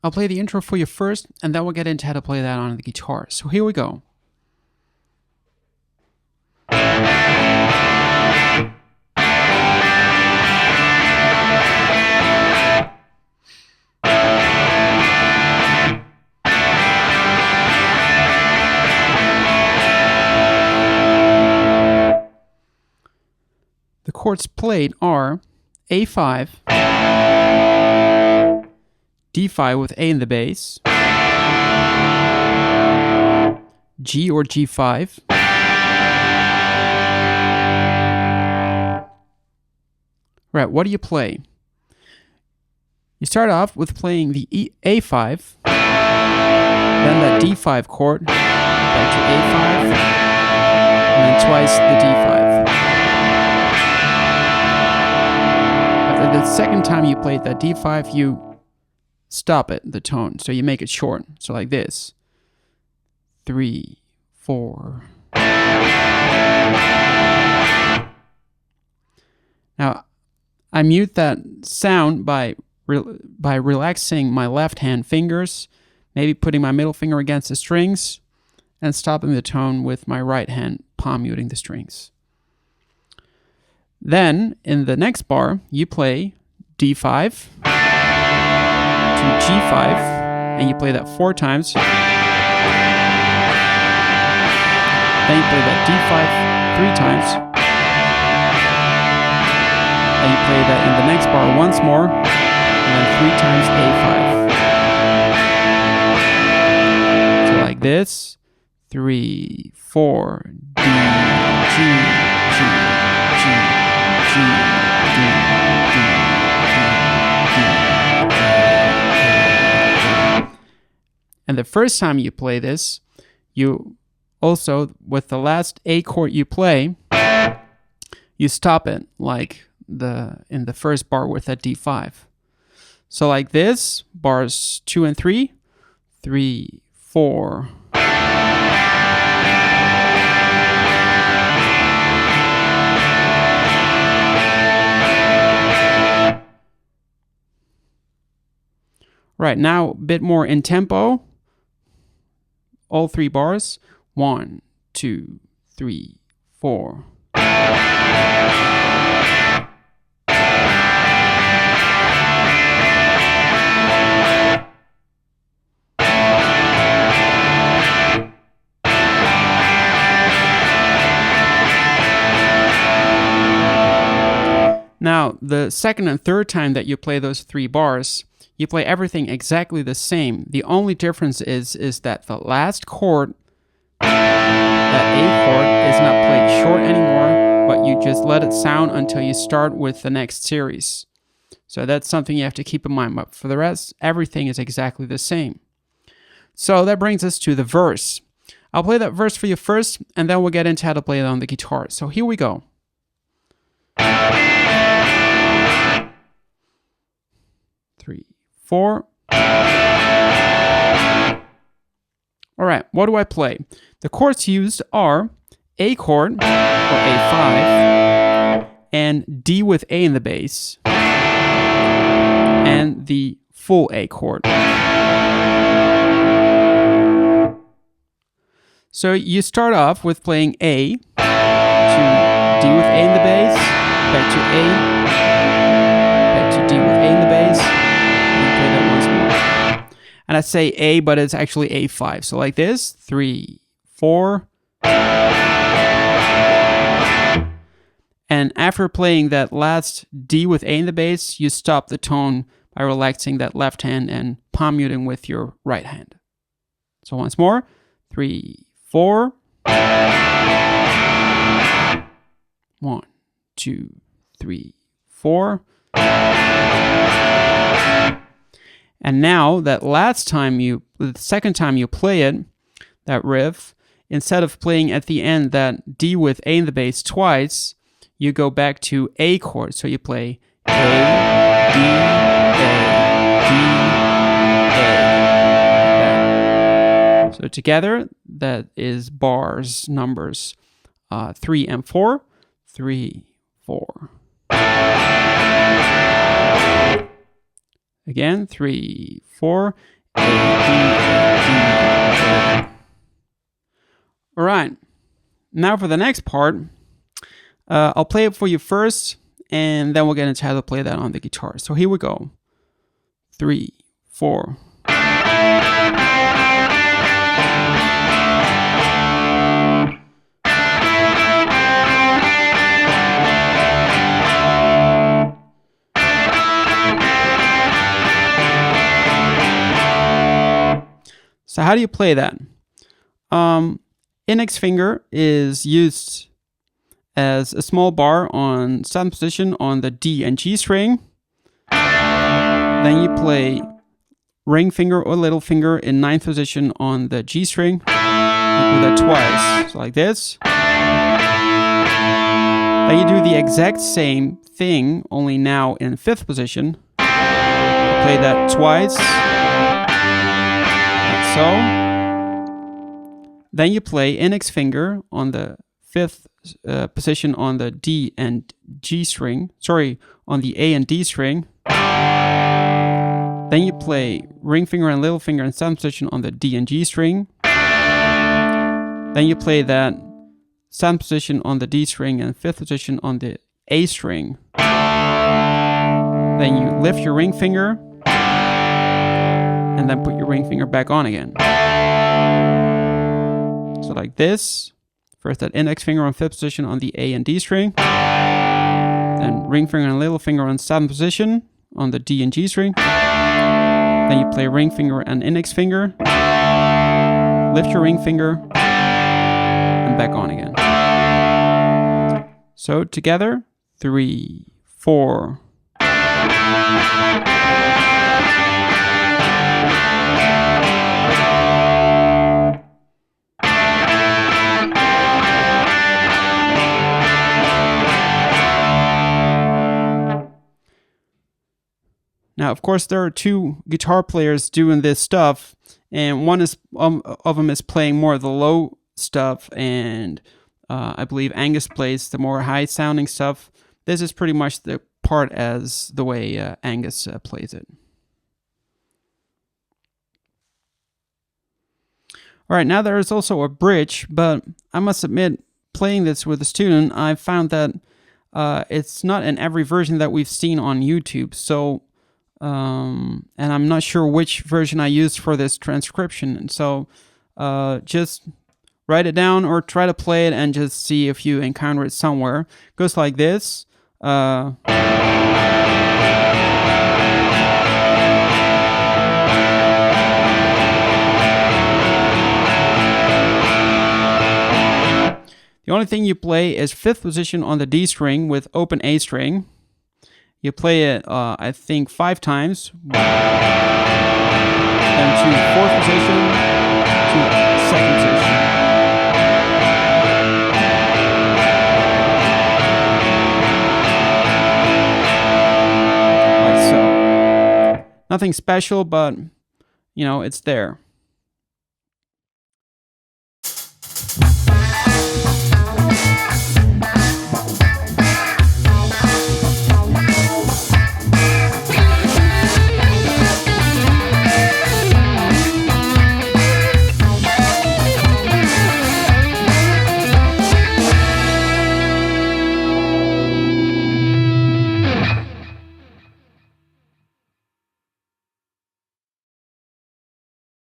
I'll play the intro for you first, and then we'll get into how to play that on the guitar. So here we go. The chords played are A5, D5 with A in the bass, G or G5, right, what do you play? You start off with playing the A5, then that D5 chord, back to A5, and then twice the D5. After the second time you played that D5, you stop it, the tone, so you make it short. So like this. 3, 4. Now, I mute that sound by relaxing my left hand fingers, maybe putting my middle finger against the strings, and stopping the tone with my right hand, palm muting the strings. Then, in the next bar, you play D5 to G5, and you play that 4 times. Then you play that D5 3 times. And you play that in the next bar once more, and then 3 times A5. So like this, 3, 4, D, G, G, G, G, D, D, D, D. And the first time you play this, you also, with the last A chord you play, you stop it like in the first bar with that D5. So like this, bars 2 and 3, 3, 4. Right, now a bit more in tempo. All 3 bars. 1, 2, 3, 4. Now, the second and third time that you play those 3 bars, you play everything exactly the same. The only difference is that the last chord, that A chord, is not played short anymore, but you just let it sound until you start with the next series. So that's something you have to keep in mind, but for the rest, everything is exactly the same. So that brings us to the verse. I'll play that verse for you first, and then we'll get into how to play it on the guitar. So here we go. 3, 4. All right, what do I play? The chords used are A chord, or A5, and D with A in the bass, and the full A chord. So you start off with playing A to D with A in the bass, back to A, back to D with A in the bass, and play that once more. And I say A, but it's actually A5. So like this, 3, 4. And after playing that last D with A in the bass, you stop the tone by relaxing that left hand and palm muting with your right hand. So once more, 3, 4. 1, 2, 3, 4. And now that the second time you play it, that riff, instead of playing at the end that D with A in the bass twice, you go back to A chord. So you play A, D, A, D, A. So together, that is bars, numbers 3 and 4. 3, 4. Again, 3, 4, A, D, A, G, A. All right. Now for the next part, I'll play it for you first, and then we'll get into how to play that on the guitar. So here we go. 3, 4. So how do you play that? Index finger is used as a small bar on 7th position on the D and G string. Then you play ring finger or little finger in 9th position on the G string. You do that twice, so like this. Then you do the exact same thing, only now in 5th position. Play that twice. So, then you play index finger on the 5th position on the D and G string. Sorry, on the A and D string. Then you play ring finger and little finger in 7th position on the D and G string. Then you play that 7th position on the D string and 5th position on the A string. Then you lift your ring finger. And then put your ring finger back on again. So like this. First that index finger on 5th position on the A and D string. Then ring finger and little finger on 7th position on the D and G string. Then you play ring finger and index finger. Lift your ring finger. And back on again. So together, 3, 4. Now, of course, there are two guitar players doing this stuff, and one is of them is playing more of the low stuff, and I believe Angus plays the more high-sounding stuff. This is pretty much the part as the way Angus plays it. All right, now there is also a bridge, but I must admit, playing this with a student, I found that it's not in every version that we've seen on YouTube, so and I'm not sure which version I used for this transcription. And so just write it down or try to play it and just see if you encounter it somewhere. It goes like this. The only thing you play is 5th position on the D string with open A string. You play it, I think, 5 times. Then to 4th position, to 2nd position. Like so. Nothing special, but, you know, it's there.